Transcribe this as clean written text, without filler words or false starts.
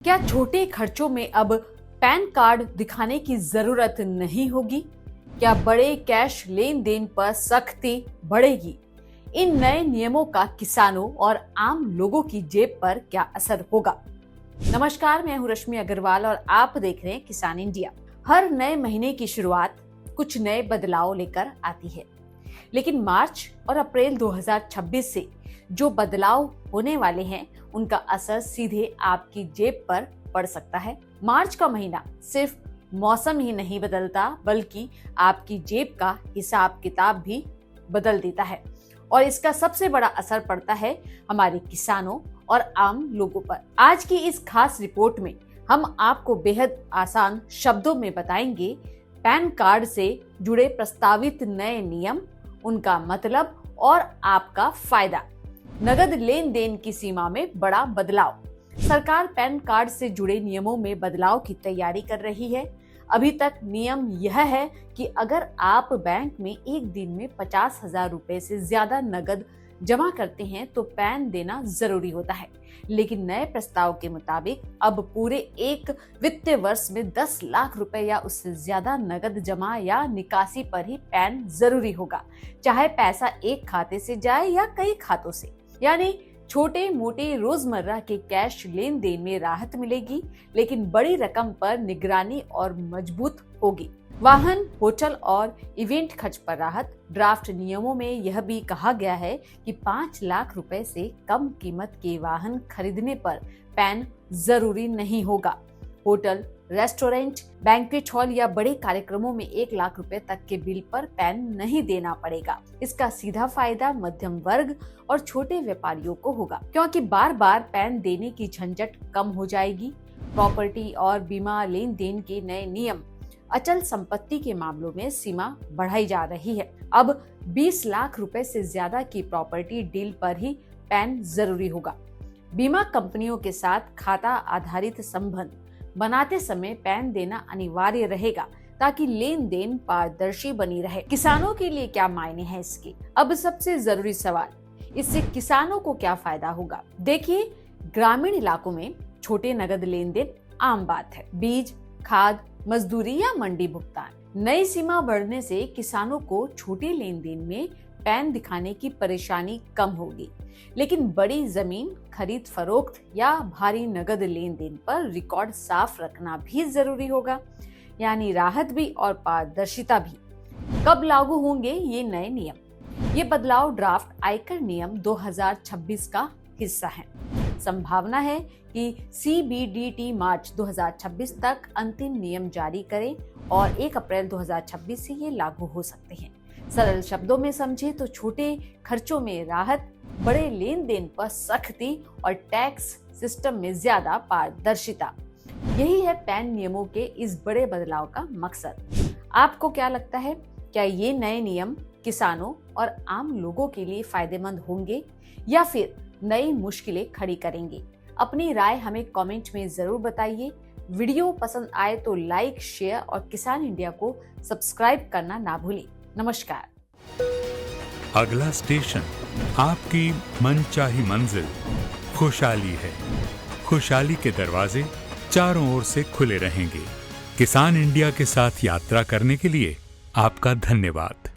क्या छोटे खर्चों में अब पैन कार्ड दिखाने की जरूरत नहीं होगी? क्या बड़े कैश लेन देन पर सख्ती बढ़ेगी? इन नए नियमों का किसानों और आम लोगों की जेब पर क्या असर होगा? नमस्कार, मैं हूं रश्मि अग्रवाल और आप देख रहे हैं किसान इंडिया। हर नए महीने की शुरुआत कुछ नए बदलाव लेकर आती है, लेकिन मार्च और अप्रैल 2026 से जो बदलाव होने वाले हैं उनका असर सीधे आपकी जेब पर पड़ सकता है। मार्च का महीना सिर्फ मौसम ही नहीं बदलता, बल्कि आपकी जेब का हिसाब किताब भी बदल देता है और इसका सबसे बड़ा असर पड़ता है हमारे किसानों और आम लोगों पर। आज की इस खास रिपोर्ट में हम आपको बेहद आसान शब्दों में बताएंगे पैन कार्ड से जुड़े प्रस्तावित नए नियम, उनका मतलब और आपका फायदा। नगद लेन देन की सीमा में बड़ा बदलाव। सरकार पैन कार्ड से जुड़े नियमों में बदलाव की तैयारी कर रही है। अभी तक नियम यह है कि अगर आप बैंक में एक दिन में 50,000 रुपए से ज्यादा नगद जमा करते हैं तो पैन देना जरूरी होता है, लेकिन नए प्रस्ताव के मुताबिक अब पूरे एक वित्तीय वर्ष में 10 लाख रुपए या उससे ज्यादा नगद जमा या निकासी पर ही पैन जरूरी होगा, चाहे पैसा एक खाते से जाए या कई खातों से। यानी छोटे मोटे रोजमर्रा के कैश लेन देन में राहत मिलेगी, लेकिन बड़ी रकम पर निगरानी और मजबूत होगी। वाहन, होटल और इवेंट खर्च पर राहत। ड्राफ्ट नियमों में यह भी कहा गया है कि 5 लाख रुपए से कम कीमत के वाहन खरीदने पर पैन जरूरी नहीं होगा। होटल, रेस्टोरेंट, बैंक्वेट हॉल या बड़े कार्यक्रमों में 1 लाख रुपए तक के बिल पर पैन नहीं देना पड़ेगा। इसका सीधा फायदा मध्यम वर्ग और छोटे व्यापारियों को होगा, क्योंकि बार बार पैन देने की झंझट कम हो जाएगी। प्रॉपर्टी और बीमा लेन देन के नए नियम। अचल संपत्ति के मामलों में सीमा बढ़ाई जा रही है। अब 20 लाख रुपए से ज्यादा की प्रॉपर्टी डील पर ही पैन जरूरी होगा। बीमा कंपनियों के साथ खाता आधारित संबंध बनाते समय पैन देना अनिवार्य रहेगा, ताकि लेन देन पारदर्शी बनी रहे। किसानों के लिए क्या मायने हैं इसके? अब सबसे जरूरी सवाल, इससे किसानों को क्या फायदा होगा? देखिए, ग्रामीण इलाकों में छोटे नगद लेन देन आम बात है। बीज, खाद, मजदूरी या मंडी भुगतान। नई सीमा बढ़ने से किसानों को छोटे लेन देन में पैन दिखाने की परेशानी कम होगी, लेकिन बड़ी जमीन खरीद फरोख्त या भारी नगद लेन देन पर रिकॉर्ड साफ रखना भी जरूरी होगा। यानी राहत भी और पारदर्शिता भी। कब लागू होंगे ये नए नियम? ये बदलाव ड्राफ्ट आयकर नियम 2026 का हिस्सा है। संभावना है कि CBDT मार्च 2026 तक अंतिम नियम जारी करें और 1 अप्रैल 2026 से ये लागू हो सकते हैं। सरल शब्दों में समझे तो छोटे खर्चों में राहत, बड़े लेन देन पर सख्ती और टैक्स सिस्टम में ज्यादा पारदर्शिता। यही है पैन नियमों के इस बड़े बदलाव का मकसद। आपको क्या लगता है, क्या ये नए नियम किसानों और आम लोगों के लिए फायदेमंद होंगे या फिर नई मुश्किलें खड़ी करेंगे? अपनी राय हमें कमेंट में जरूर बताइए। वीडियो पसंद आए तो लाइक, शेयर और किसान इंडिया को सब्सक्राइब करना ना भूलें। नमस्कार। अगला स्टेशन आपकी मनचाही मंजिल खुशहाली है। खुशहाली के दरवाजे चारों ओर से खुले रहेंगे। किसान इंडिया के साथ यात्रा करने के लिए आपका धन्यवाद।